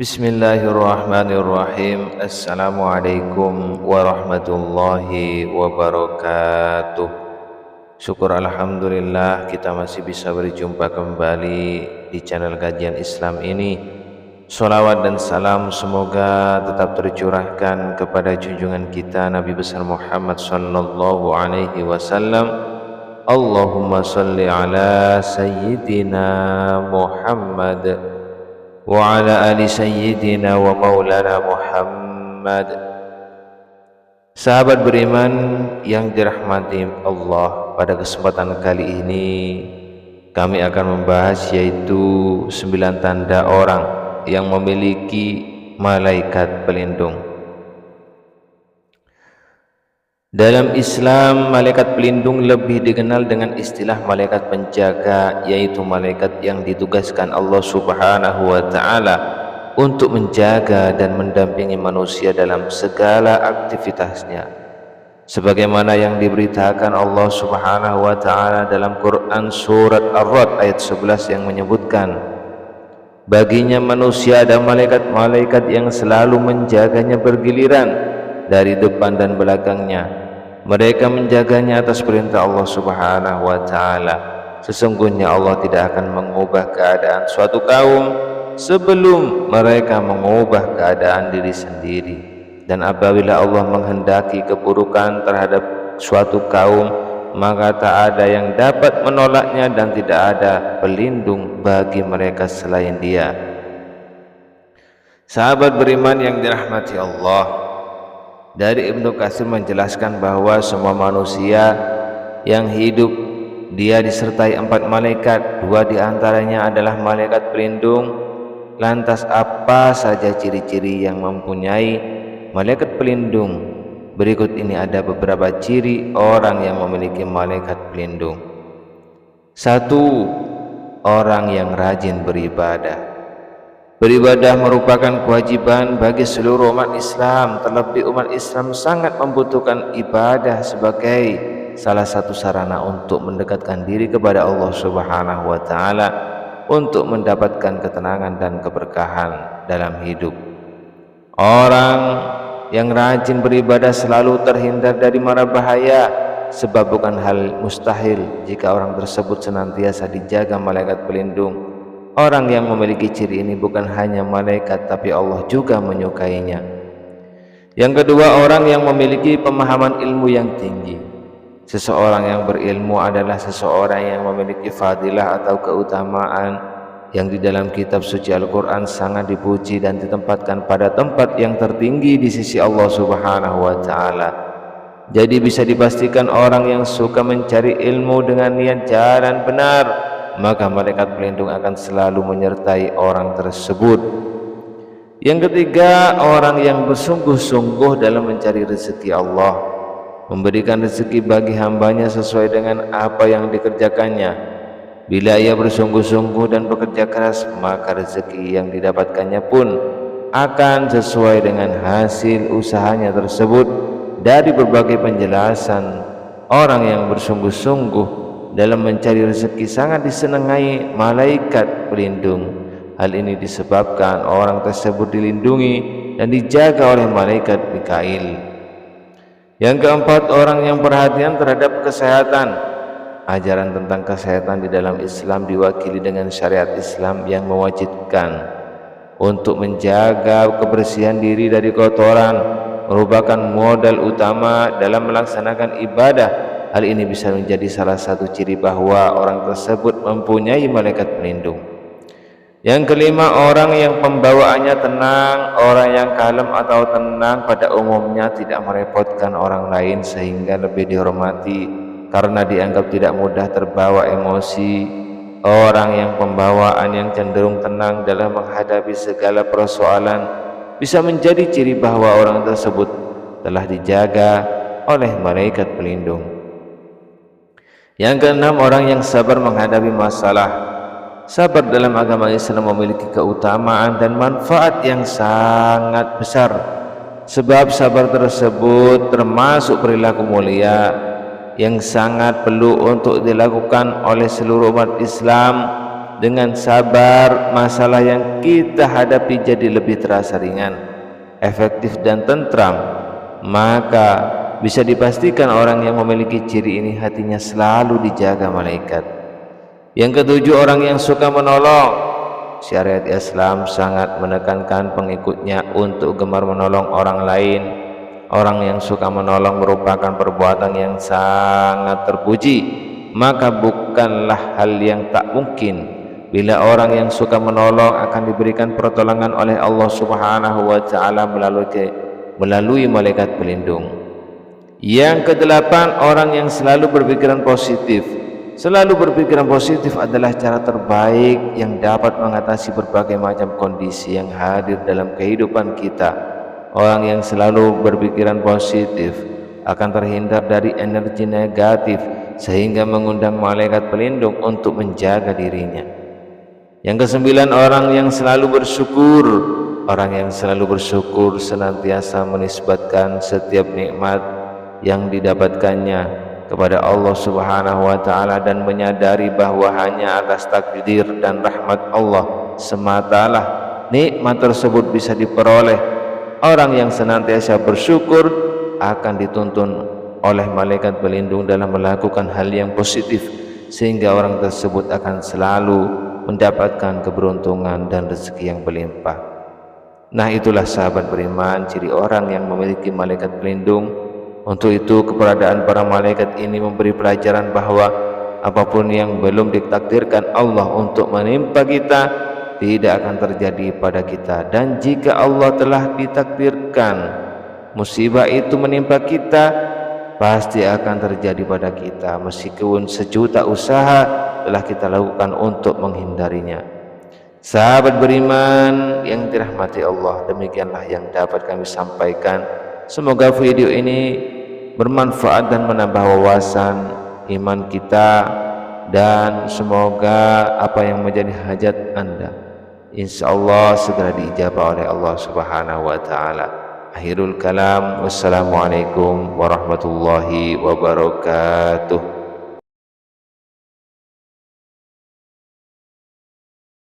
Bismillahirrahmanirrahim. Assalamualaikum warahmatullahi wabarakatuh. Syukur alhamdulillah kita masih bisa berjumpa kembali di channel kajian Islam ini. Salawat dan salam semoga tetap tercurahkan kepada junjungan kita Nabi besar Muhammad sallallahu alaihi wasallam. Allahumma salli ala sayyidina Muhammad wa ala ali sayyidina wa maulana Muhammad. Sahabat beriman yang dirahmati Allah, pada kesempatan kali ini kami akan membahas yaitu 9 tanda orang yang memiliki malaikat pelindung. Dalam Islam, malaikat pelindung lebih dikenal dengan istilah malaikat penjaga, yaitu malaikat yang ditugaskan Allah Subhanahu wa Ta'ala untuk menjaga dan mendampingi manusia dalam segala aktivitasnya, sebagaimana yang diberitakan Allah Subhanahu wa Ta'ala dalam Quran surat Ar-Ra'd ayat 11 yang menyebutkan, baginya manusia ada malaikat-malaikat yang selalu menjaganya bergiliran dari depan dan belakangnya. Mereka menjaganya atas perintah Allah Subhanahu wa Ta'ala. Sesungguhnya Allah tidak akan mengubah keadaan suatu kaum sebelum mereka mengubah keadaan diri sendiri. Dan apabila Allah menghendaki keburukan terhadap suatu kaum, maka tak ada yang dapat menolaknya dan tidak ada pelindung bagi mereka selain Dia. Sahabat beriman yang dirahmati Allah, dari Ibnu Katsir menjelaskan bahwa semua manusia yang hidup dia disertai 4 malaikat, 2 diantaranya adalah malaikat pelindung. Lantas apa saja ciri-ciri yang mempunyai malaikat pelindung? Berikut ini ada beberapa ciri orang yang memiliki malaikat pelindung. 1. Orang yang rajin beribadah. Beribadah merupakan kewajiban bagi seluruh umat Islam. Terlebih umat Islam sangat membutuhkan ibadah sebagai salah satu sarana untuk mendekatkan diri kepada Allah Subhanahu wa Ta'ala, untuk mendapatkan ketenangan dan keberkahan dalam hidup. Orang yang rajin beribadah selalu terhindar dari mara bahaya, sebab bukan hal mustahil jika orang tersebut senantiasa dijaga malaikat pelindung. Orang yang memiliki ciri ini bukan hanya malaikat, tapi Allah juga menyukainya. Yang kedua, orang yang memiliki pemahaman ilmu yang tinggi. Seseorang yang berilmu adalah seseorang yang memiliki fadilah atau keutamaan yang di dalam kitab suci Al-Quran sangat dipuji dan ditempatkan pada tempat yang tertinggi di sisi Allah Subhanahu wa Ta'ala. Jadi bisa dipastikan orang yang suka mencari ilmu dengan niat jalan benar, maka malaikat pelindung akan selalu menyertai orang tersebut. Yang ketiga, orang yang bersungguh-sungguh dalam mencari rezeki Allah, memberikan rezeki bagi hambanya sesuai dengan apa yang dikerjakannya. Bila ia bersungguh-sungguh dan bekerja keras, maka rezeki yang didapatkannya pun akan sesuai dengan hasil usahanya tersebut. Dari berbagai penjelasan, orang yang bersungguh-sungguh dalam mencari rezeki sangat disenangi malaikat pelindung. Hal ini disebabkan orang tersebut dilindungi dan dijaga oleh malaikat Mikail. Yang keempat, orang yang perhatian terhadap kesehatan. Ajaran tentang kesehatan di dalam Islam diwakili dengan syariat Islam yang mewajibkan untuk menjaga kebersihan diri dari kotoran, merupakan modal utama dalam melaksanakan ibadah. Hal ini bisa menjadi salah satu ciri bahwa orang tersebut mempunyai malaikat pelindung. Yang kelima, orang yang pembawaannya tenang. Orang yang kalem atau tenang pada umumnya tidak merepotkan orang lain sehingga lebih dihormati karena dianggap tidak mudah terbawa emosi. Orang yang pembawaan yang cenderung tenang dalam menghadapi segala persoalan bisa menjadi ciri bahwa orang tersebut telah dijaga oleh malaikat pelindung. Yang keenam, orang yang sabar menghadapi masalah. Sabar dalam agama Islam memiliki keutamaan dan manfaat yang sangat besar, sebab sabar tersebut termasuk perilaku mulia yang sangat perlu untuk dilakukan oleh seluruh umat Islam dengan sabar, masalah yang kita hadapi jadi lebih terasa ringan, efektif dan tentram. Maka bisa dipastikan orang yang memiliki ciri ini hatinya selalu dijaga malaikat. Yang ketujuh, orang yang suka menolong. Syariat Islam sangat menekankan pengikutnya untuk gemar menolong orang lain. Orang yang suka menolong merupakan perbuatan yang sangat terpuji. Maka bukanlah hal yang tak mungkin bila orang yang suka menolong akan diberikan pertolongan oleh Allah Subhanahu wa taala melalui malaikat pelindung. Yang kedelapan, orang yang selalu berpikiran positif. Selalu berpikiran positif adalah cara terbaik yang dapat mengatasi berbagai macam kondisi yang hadir dalam kehidupan kita. Orang yang selalu berpikiran positif akan terhindar dari energi negatif sehingga mengundang malaikat pelindung untuk menjaga dirinya. Yang kesembilan, orang yang selalu bersyukur. Orang yang selalu bersyukur senantiasa menisbatkan setiap nikmat yang didapatkannya kepada Allah Subhanahu wa taala dan menyadari bahwa hanya atas takdir dan rahmat Allah sematalah nikmat tersebut bisa diperoleh. Orang yang senantiasa bersyukur akan dituntun oleh malaikat pelindung dalam melakukan hal yang positif, sehingga orang tersebut akan selalu mendapatkan keberuntungan dan rezeki yang berlimpah. Nah, itulah sahabat beriman, ciri orang yang memiliki malaikat pelindung. Untuk itu keberadaan para malaikat ini memberi pelajaran bahwa apapun yang belum ditakdirkan Allah untuk menimpa kita tidak akan terjadi pada kita, dan jika Allah telah ditakdirkan musibah itu menimpa kita pasti akan terjadi pada kita meskipun sejuta usaha telah kita lakukan untuk menghindarinya. Sahabat beriman yang dirahmati Allah, demikianlah yang dapat kami sampaikan. Semoga video ini bermanfaat dan menambah wawasan iman kita, dan semoga apa yang menjadi hajat Anda insyaallah segera diijabah oleh Allah Subhanahu wa taala. Akhirul kalam, wassalamualaikum warahmatullahi wabarakatuh.